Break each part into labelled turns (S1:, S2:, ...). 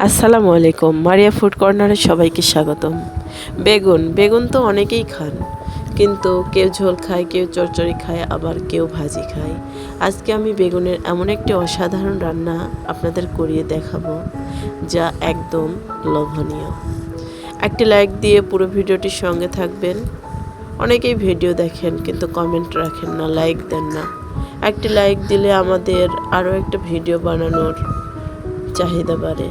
S1: আসসালামু আলাইকুম। মারিয়া ফুড কর্নারে সবাইকে স্বাগতম। বেগুন তো অনেকেই খান, কিন্তু কেউ ঝোল খায়, কেউ চচ্চড়ি খায়, আবার কেউ ভাজি খায়। আজকে আমি বেগুনের এমন একটি অসাধারণ রান্না আপনাদের করিয়ে দেখাবো, যা একদম লোভনীয়। একটি লাইক দিয়ে পুরো ভিডিওটির সঙ্গে থাকবেন। অনেকেই ভিডিও দেখেন কিন্তু কমেন্ট রাখেন না, লাইক দেন না। একটি লাইক দিলে আমাদের আরও একটা ভিডিও বানানোর চাহিদা বাড়ে।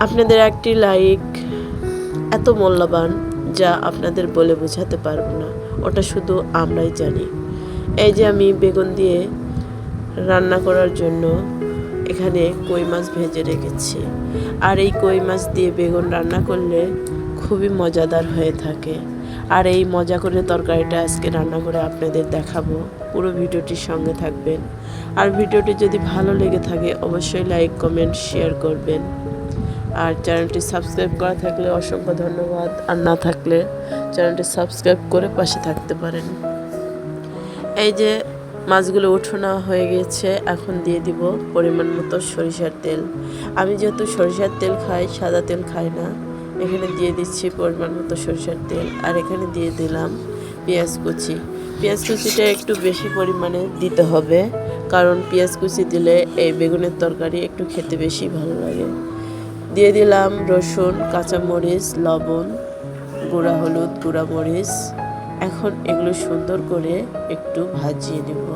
S1: আপনাদের একটি লাইক এত মূল্যবান, যা আপনাদের বলে বোঝাতে পারবো না, ওটা শুধু আমরাই জানি। এই যে আমি বেগুন দিয়ে রান্না করার জন্য এখানে কই মাছ ভেজে রেখেছি। আর এই কই মাছ দিয়ে বেগুন রান্না করলে খুবই মজাদার হয়ে থাকে। আর এই মজা করে তরকারিটা আজকে রান্না করে আপনাদের দেখাবো। পুরো ভিডিওটির সঙ্গে থাকবেন। আর ভিডিওটি যদি ভালো লেগে থাকে অবশ্যই লাইক, কমেন্ট, শেয়ার করবেন। আর চ্যানেলটি সাবস্ক্রাইব করা থাকলে অসংখ্য ধন্যবাদ, আর না থাকলে চ্যানেলটি সাবস্ক্রাইব করে পাশে থাকতে পারেন। এই যে মাছগুলো উঠানো হয়ে গেছে, এখন দিয়ে দিব পরিমাণ মতো সরিষার তেল। আমি যেহেতু সরিষার তেল খাই, সাদা তেল খাই না, এখানে দিয়ে দিচ্ছি পরিমাণ মতো সরিষার তেল। আর এখানে দিয়ে দিলাম পেঁয়াজ কুচি। পেঁয়াজ কুচিটা একটু বেশি পরিমাণে দিতে হবে, কারণ পেঁয়াজ কুচি দিলে এই বেগুনের তরকারি একটু খেতে বেশি ভালো লাগে। দিয়ে দিলাম রসুন, কাঁচামরিচ, লবণ, গুঁড়া হলুদ, গুঁড়া মরিচ। এখন এগুলো সুন্দর করে একটু ভাজিয়ে নেব।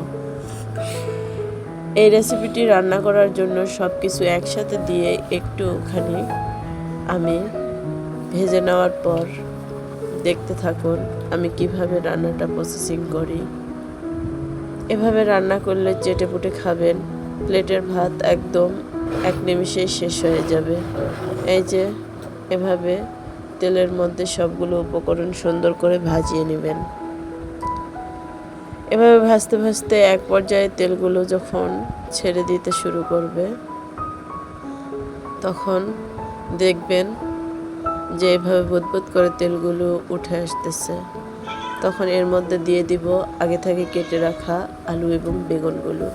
S1: এই রেসিপিটি রান্না করার জন্য সব কিছু একসাথে দিয়ে একটুখানি আমি ভেজে নেওয়ার পর দেখতে থাকুন আমি কিভাবে রান্নাটা প্রসেসিং করি। এভাবে রান্না করলে চেটেপুটে খাবেন, প্লেটের ভাত একদম এক নিমিষেই শেষ হয়ে যাবে। এই যে এভাবে তেলের মধ্যে সবগুলো উপকরণ সুন্দর করে ভাজিয়ে নেবেন। এভাবে ভাজতে ভাজতে এক পর্যায়ে তেলগুলো যখন ছেড়ে দিতে শুরু করবে, তখন দেখবেন যে এভাবে বুদবুদ করে তেলগুলো উঠে আসতেছে। তখন এর মধ্যে দিয়ে দিব আগে থেকে কেটে রাখা আলু এবং বেগুনগুলো।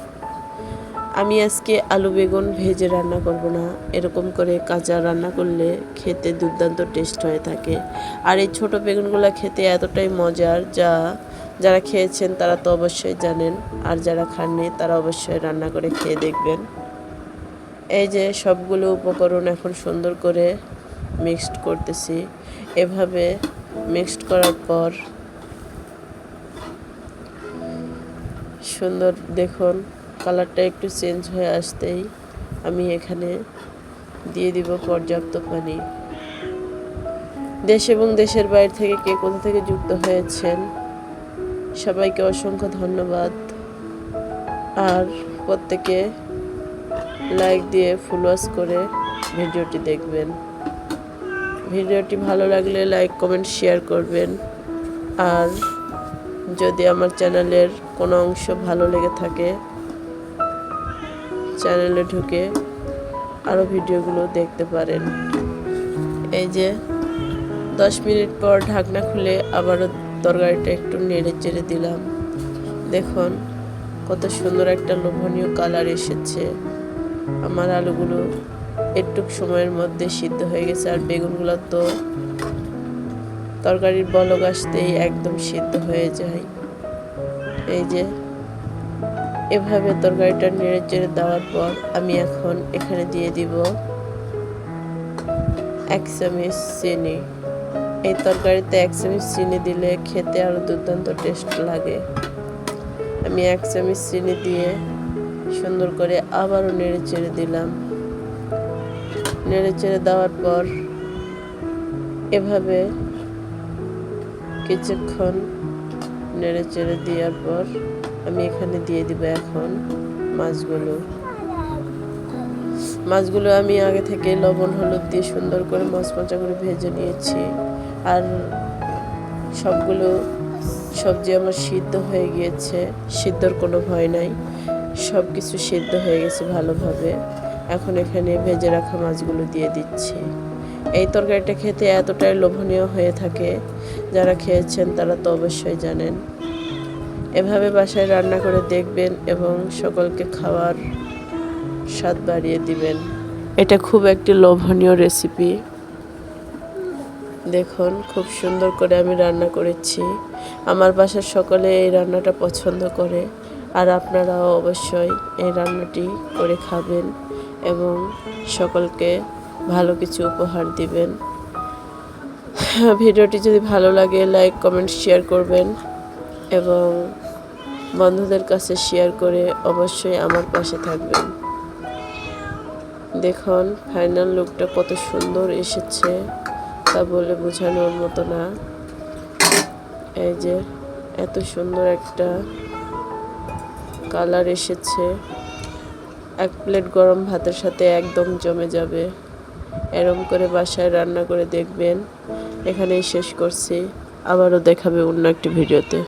S1: আমি আজকে আলু বেগুন ভেজে রান্না করব না, এরকম করে কাঁচা রান্না করলে খেতে দুর্দান্ত টেস্ট হয়ে থাকে। আর এই ছোট বেগুনগুলো খেতে এতটাই মজার, যারা খেয়েছেন তারা তো অবশ্যই জানেন, আর যারা খাননি তারা অবশ্যই রান্না করে খেয়ে দেখবেন। এই যে সবগুলো উপকরণ এখন সুন্দর করে মিক্সড করতেছি। এভাবে মিক্সড করার পর সুন্দর দেখুন কালারটা একটু চেঞ্জ হয়ে আসতেই আমি এখানে দিয়ে দিব পর্যাপ্ত পানি। দেশ এবং দেশের বাইরে থেকে কে কোথা থেকে যুক্ত হয়েছেন সবাইকে অসংখ্য ধন্যবাদ। আর প্রত্যেকে লাইক দিয়ে ফুল ওয়াচ করে ভিডিওটি দেখবেন। ভিডিওটি ভালো লাগলে লাইক, কমেন্ট, শেয়ার করবেন। আর যদি আমার চ্যানেলের কোনো অংশ ভালো লেগে থাকে চ্যানেলে ঢুকে আরও ভিডিওগুলো দেখতে পারেন। এই যে 10 মিনিট পর ঢাকনা খুলে আবারও তরকারিটা একটু নেড়ে চেড়ে দিলাম। দেখুন কত সুন্দর একটা লোভনীয় কালার এসেছে। আমার আলুগুলো একটু সময়ের মধ্যে সিদ্ধ হয়ে গেছে, আর বেগুনগুলো তো তরকারির বলক আসতেই একদম সিদ্ধ হয়ে যায়। এই যে এভাবে তরকারিটা নেড়ে চেড়ে দেওয়ার পর আমি এখন এখানে দিয়ে দিব 1 চামচ চিনি। এই তরকারিতে 1 চামচ চিনি দিলে খেতে আরও দুর্দান্ত টেস্ট লাগে। আমি 1 চামচ চিনি দিয়ে সুন্দর করে আবারও নেড়ে চেড়ে দিলাম। নেড়ে চেড়ে দেওয়ার পর এভাবে কিছুক্ষণ নেড়ে চেড়ে দেওয়ার পর আমি এখানে দিয়ে দিব এখন মাছগুলো আমি আগে থেকে লবণ হলুদ দিয়ে সুন্দর করে মচমচা করে ভেজে নিয়েছি। আর সবগুলো সবজি আমার সিদ্ধ হয়ে গিয়েছে, সিদ্ধর কোনো ভয় নাই, সব কিছু সিদ্ধ হয়ে গেছে ভালোভাবে। এখন এখানে ভেজে রাখা মাছগুলো দিয়ে দিচ্ছি। এই তরকারিটা খেতে এতটাই লোভনীয় হয়ে থাকে, যারা খেয়েছেন তারা তো অবশ্যই জানেন। এভাবে বাসায় রান্না করে দেখবেন এবং সকলকে খাওয়ার স্বাদ বাড়িয়ে দিবেন। এটা খুব একটি লোভনীয় রেসিপি। দেখুন খুব সুন্দর করে আমি রান্না করেছি। আমার বাসার সকলে এই রান্নাটা পছন্দ করে, আর আপনারাও অবশ্যই এই রান্নাটি করে খাবেন এবং সকলকে ভালো কিছু উপহার দিবেন। ভিডিওটি যদি ভালো লাগে লাইক কমেন্ট শেয়ার করবেন এবং বন্ধুদের কাছে শেয়ার করে অবশ্যই আমার পাশে থাকবেন। দেখুন ফাইনাল লুকটা কত সুন্দর এসেছে তা বলে বোঝানোর মতো না। এই যে এত সুন্দর একটা কালার এসেছে, এক প্লেট গরম ভাতের সাথে একদম জমে যাবে। এরম করে বাসায় রান্না করে দেখবেন। এখানেই শেষ করছি, আবারও দেখাবে অন্য একটি ভিডিওতে।